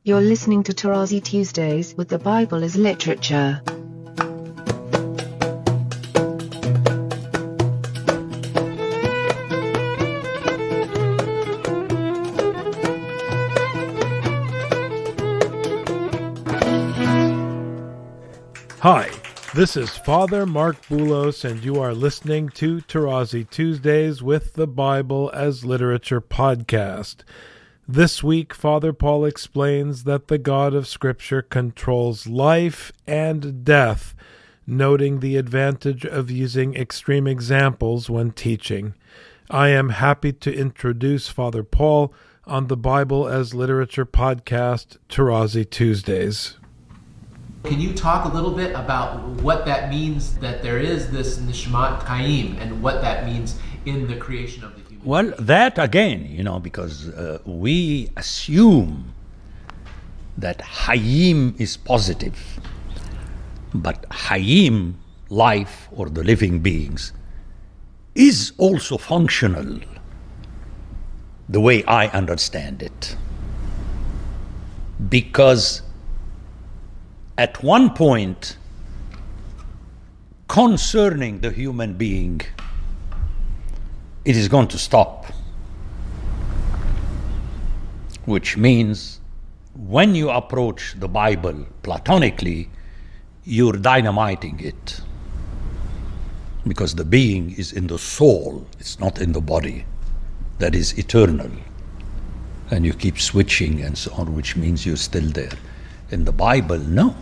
You're listening to Tarazi Tuesdays with the Bible as Literature. Hi, this is Father Mark Boulos, and you are listening to Tarazi Tuesdays with the Bible as Literature podcast. This week, Father Paul explains that the God of Scripture controls life and death, noting the advantage of using extreme examples when teaching. I am happy to introduce Father Paul on the Bible as Literature podcast, Tarazi Tuesdays. Can you talk a little bit about what that means, that there is this Nishmat Chaim, and what that means in the creation of the human? Well, that again, because we assume that Hayim is positive, but Hayim, life or the living beings, is also functional, the way I understand it. Because at one point, concerning the human being, it is going to stop. Which means when you approach the Bible platonically, you're dynamiting it. Because the being is in the soul, it's not in the body. That is eternal. And you keep switching and so on, which means you're still there. In the Bible, no.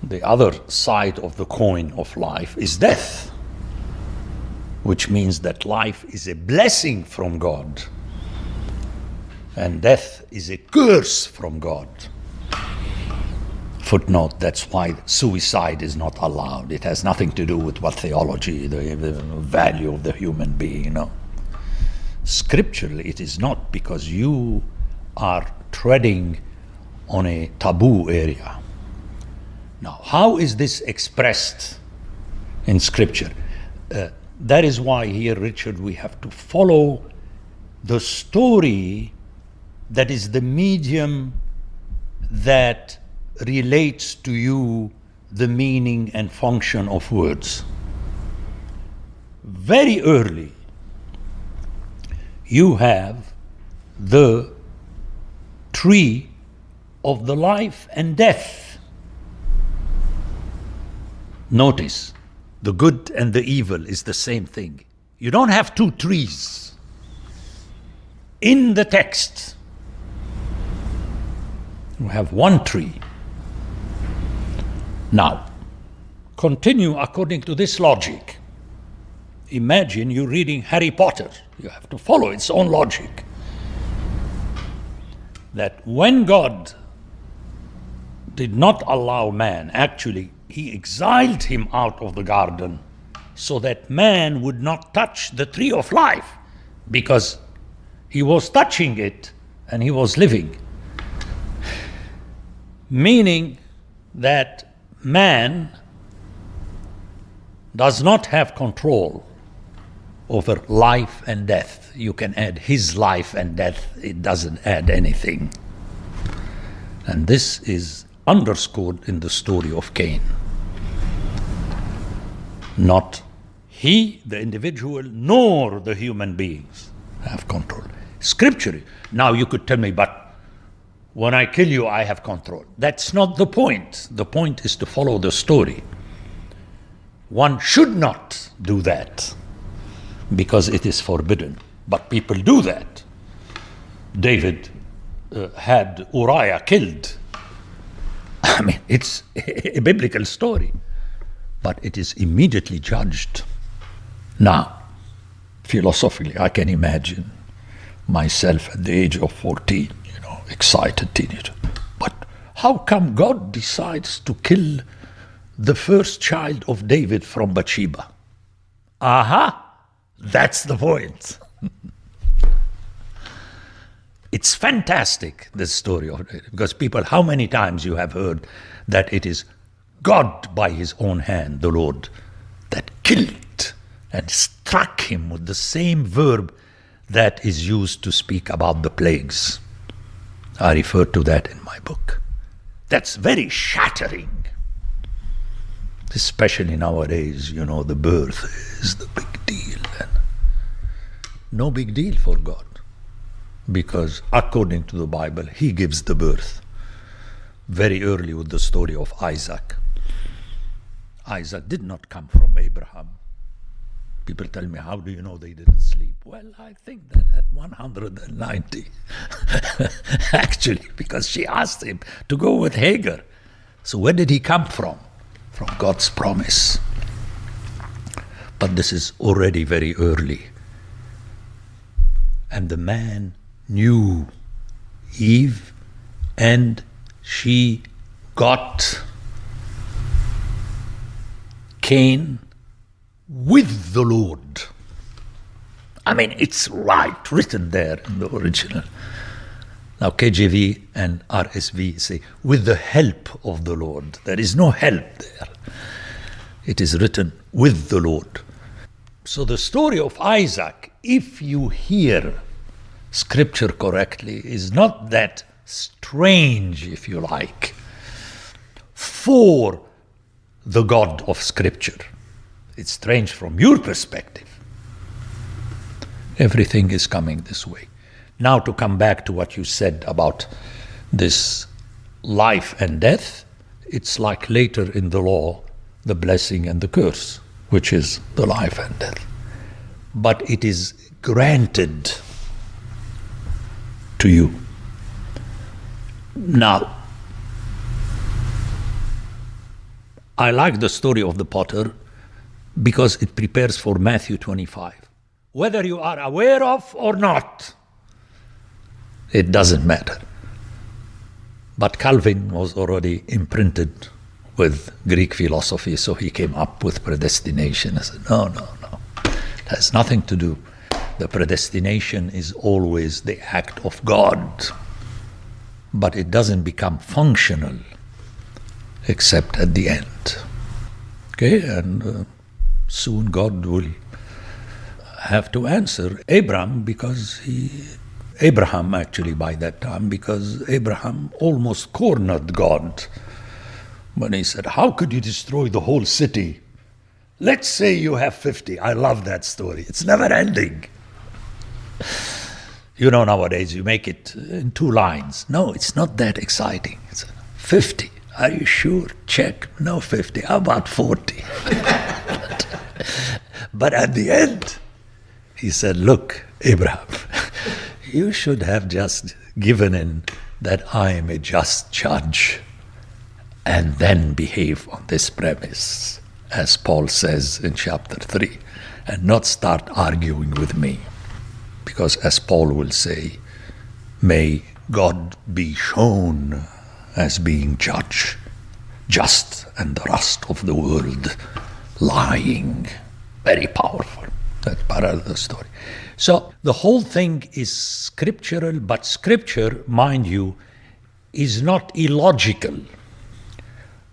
The other side of the coin of life is death, which means that life is a blessing from God and death is a curse from God. Footnote, that's why suicide is not allowed. It has nothing to do with what theology, the value of the human being, Scripturally, it is not, because you are treading on a taboo area. Now, how is this expressed in Scripture? That is why here, Richard, we have to follow the story that is the medium that relates to you the meaning and function of words. Very early, you have the tree of the life and death. Notice, the good and the evil is the same thing. You don't have two trees. In the text, you have one tree. Now, continue according to this logic. Imagine you're reading Harry Potter. You have to follow its own logic. That when God did not allow man, actually, he exiled him out of the garden so that man would not touch the tree of life, because he was touching it and he was living. Meaning that man does not have control over life and death. You can add his life and death, it doesn't add anything. And this is underscored in the story of Cain. Not he, the individual, nor the human beings have control. Scripturally, now you could tell me, but when I kill you, I have control. That's not the point. The point is to follow the story. One should not do that because it is forbidden. But people do that. David had Uriah killed. I mean, it's a biblical story. But it is immediately judged. Now, philosophically, I can imagine myself at the age of 14, excited teenager. But how come God decides to kill the first child of David from Bathsheba? Aha! That's the point. It's fantastic, this story of David, because people, how many times you have heard that it is God by his own hand, the Lord, that killed and struck him with the same verb that is used to speak about the plagues. I refer to that in my book. That's very shattering. Especially nowadays, the birth is the big deal. And no big deal for God. Because according to the Bible, he gives the birth. Very early with the story of Isaac. Isaac did not come from Abraham. People tell me, how do you know they didn't sleep? Well, I think that at 190, actually, because she asked him to go with Hagar. So where did he come from? From God's promise. But this is already very early. And the man knew Eve, and she got Cain with the Lord. I mean, it's right, written there in the original. Now KJV and RSV say, with the help of the Lord. There is no help there. It is written, with the Lord. So the story of Isaac, if you hear Scripture correctly, is not that strange, if you like, for the God of Scripture. It's strange from your perspective. Everything is coming this way. Now to come back to what you said about this life and death, it's like later in the law, the blessing and the curse, which is the life and death. But it is granted to you. Now, I like the story of the potter because it prepares for Matthew 25. Whether you are aware of or not, it doesn't matter. But Calvin was already imprinted with Greek philosophy, so he came up with predestination. I said, no. It has nothing to do. The predestination is always the act of God, but it doesn't become functional except at the end. Okay, and soon God will have to answer Abraham actually by that time, because Abraham almost cornered God when he said, how could you destroy the whole city? Let's say you have 50. I love that story. It's never ending. Nowadays you make it in 2 lines. No, it's not that exciting. It's 50. Are you sure? Check. No, 50. How about 40? But at the end, he said, look, Abraham, you should have just given in that I am a just judge and then behave on this premise, as Paul says in chapter 3, and not start arguing with me. Because as Paul will say, may God be shown as being judge, just, and the rest of the world lying. Very powerful. That's part of the story. So the whole thing is scriptural, but Scripture, mind you, is not illogical.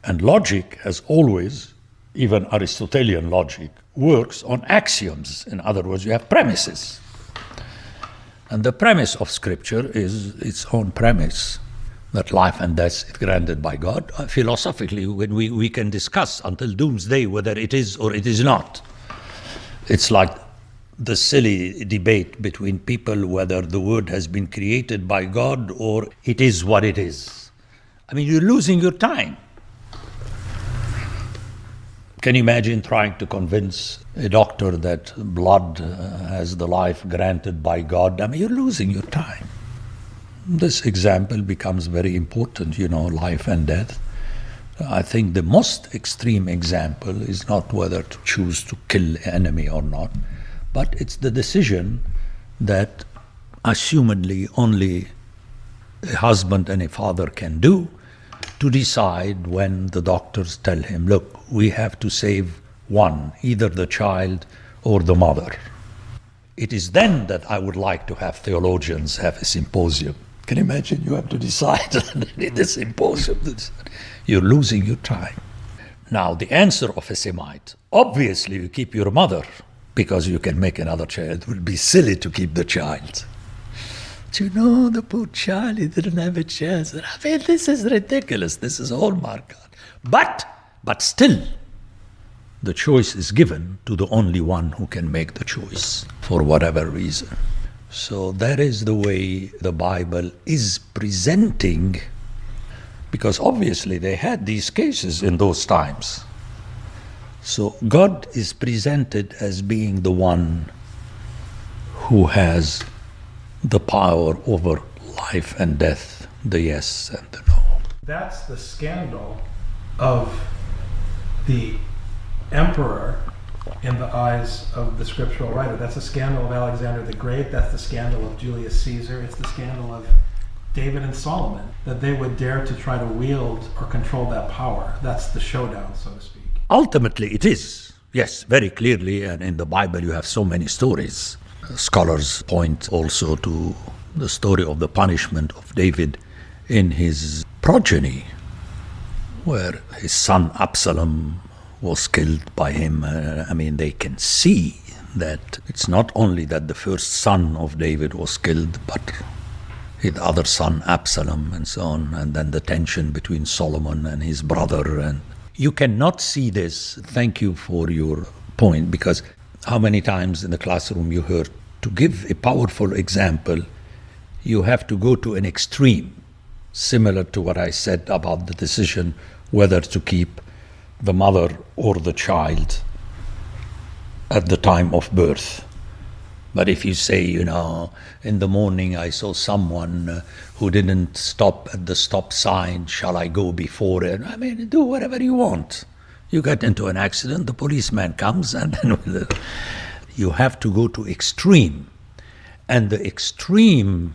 And logic, as always, even Aristotelian logic, works on axioms. In other words, you have premises. And the premise of Scripture is its own premise, that life and death is granted by God. Philosophically, when we can discuss until doomsday whether it is or it is not. It's like the silly debate between people whether the world has been created by God or it is what it is. I mean, you're losing your time. Can you imagine trying to convince a doctor that blood has the life granted by God? I mean, you're losing your time. This example becomes very important, life and death. I think the most extreme example is not whether to choose to kill an enemy or not, but it's the decision that assumedly only a husband and a father can do, to decide when the doctors tell him, look, we have to save one, either the child or the mother. It is then that I would like to have theologians have a symposium. Can you imagine? You have to decide in the symposium. You're losing your time. Now, the answer of a Semite, obviously you keep your mother because you can make another child. It would be silly to keep the child. The poor child, he didn't have a chance. I mean, this is ridiculous. This is Hallmark. But still, the choice is given to the only one who can make the choice, for whatever reason. So that is the way the Bible is presenting, because obviously they had these cases in those times. So God is presented as being the one who has the power over life and death, the yes and the no. That's the scandal of the emperor in the eyes of the scriptural writer. That's the scandal of Alexander the Great. That's the scandal of Julius Caesar. It's the scandal of David and Solomon, that they would dare to try to wield or control that power. That's the showdown, so to speak. Ultimately, it is. Yes, very clearly. And in the Bible, you have so many stories. Scholars point also to the story of the punishment of David in his progeny, where his son Absalom was killed by him. They can see that it's not only that the first son of David was killed, but his other son Absalom and so on, and then the tension between Solomon and his brother. And you cannot see this. Thank you for your point, because how many times in the classroom you heard, to give a powerful example, you have to go to an extreme, similar to what I said about the decision whether to keep the mother or the child at the time of birth. But if you say, in the morning I saw someone who didn't stop at the stop sign, shall I go before it? Do whatever you want. You get into an accident, the policeman comes, and then you have to go to extreme. And the extreme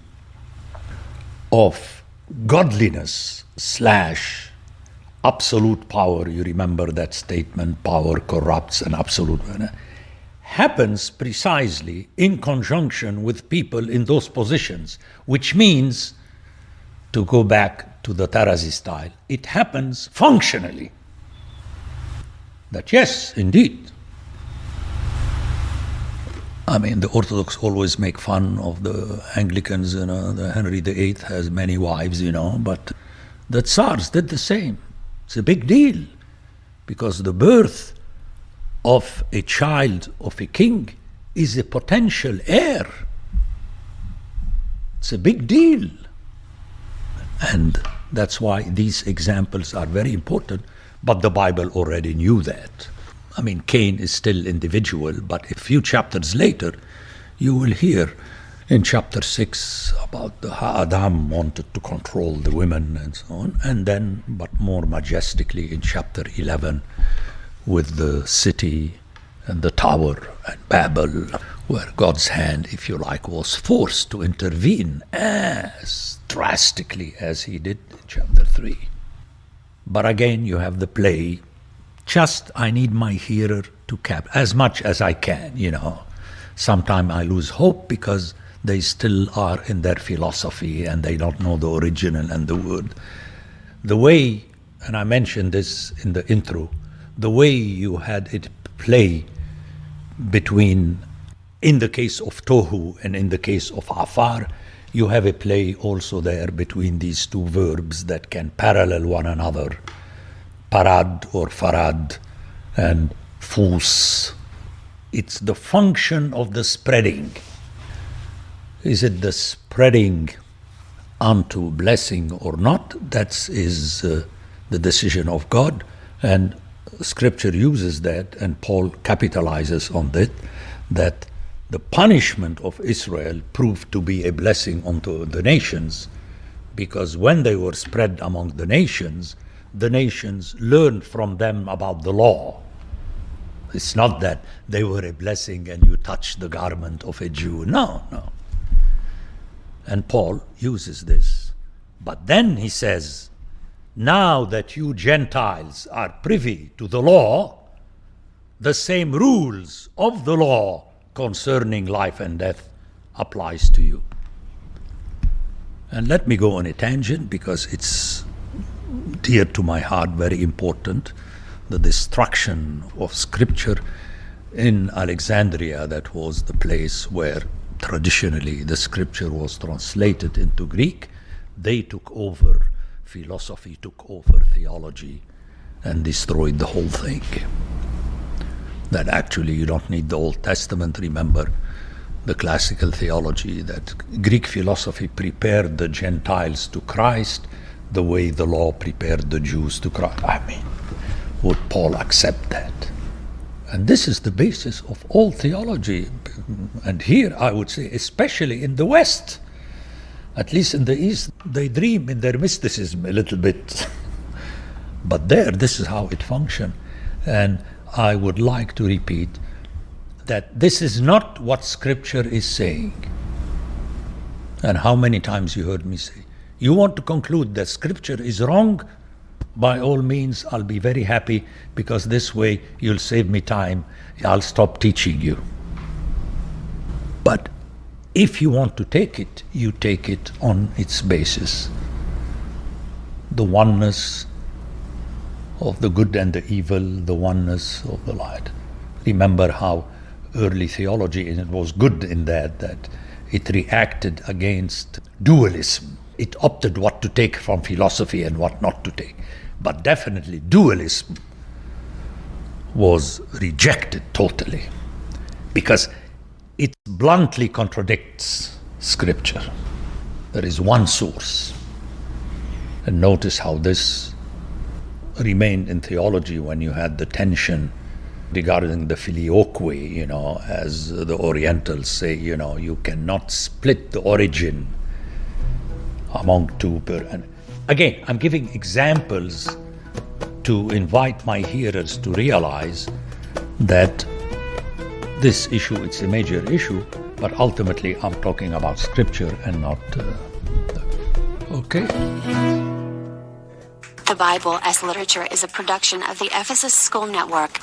of godliness / absolute power, you remember that statement, power corrupts, and absolute happens precisely in conjunction with people in those positions, which means, to go back to the Tarazi style, it happens functionally. That yes, indeed. The Orthodox always make fun of the Anglicans, the Henry VIII has many wives, but the Tsars did the same. It's a big deal, because the birth of a child of a king is a potential heir. It's a big deal. And that's why these examples are very important, but the Bible already knew that. Cain is still individual, but a few chapters later, you will hear in chapter 6 about how Adam wanted to control the women and so on, and then, but more majestically, in chapter 11, with the city and the tower and Babel, where God's hand, if you like, was forced to intervene as drastically as he did in chapter 3. But again, you have the play. Just, I need my hearer to cap as much as I can, Sometimes I lose hope because they still are in their philosophy and they don't know the original and the word. The way, and I mentioned this in the intro, the way you had it play between, in the case of Tohu and in the case of Afar, you have a play also there between these two verbs that can parallel one another, parad or farad and fus. It's the function of the spreading. Is it the spreading unto blessing or not? That is the decision of God, and Scripture uses that, and Paul capitalizes on that the punishment of Israel proved to be a blessing unto the nations, because when they were spread among the nations learned from them about the law. It's not that they were a blessing and you touch the garment of a Jew. No. And Paul uses this. But then he says, now that you Gentiles are privy to the law, the same rules of the law concerning life and death applies to you. And let me go on a tangent, because it's dear to my heart, very important. The destruction of Scripture in Alexandria, that was the place where traditionally the scripture was translated into Greek, they took over, philosophy took over theology and destroyed the whole thing. That actually you don't need the Old Testament. Remember the classical theology that Greek philosophy prepared the Gentiles to Christ the way the law prepared the Jews to Christ. I mean, would Paul accept that? And this is the basis of all theology. And here I would say, especially in the West, at least in the East, they dream in their mysticism a little bit. But there, this is how it functions. And I would like to repeat that this is not what Scripture is saying. And how many times you heard me say, you want to conclude that Scripture is wrong? By all means, I'll be very happy, because this way you'll save me time. I'll stop teaching you. But if you want to take it, you take it on its basis. The oneness of the good and the evil, the oneness of the light. Remember how early theology, and it was good in that it reacted against dualism. It opted what to take from philosophy and what not to take. But definitely dualism was rejected totally, because it bluntly contradicts Scripture. There is one source. And notice how this remained in theology when you had the tension regarding the filioque, as the Orientals say, you cannot split the origin among two. And again, I'm giving examples to invite my hearers to realize that this issue, it's a major issue, but ultimately I'm talking about Scripture and not... Okay? The Bible as Literature is a production of the Ephesus School Network.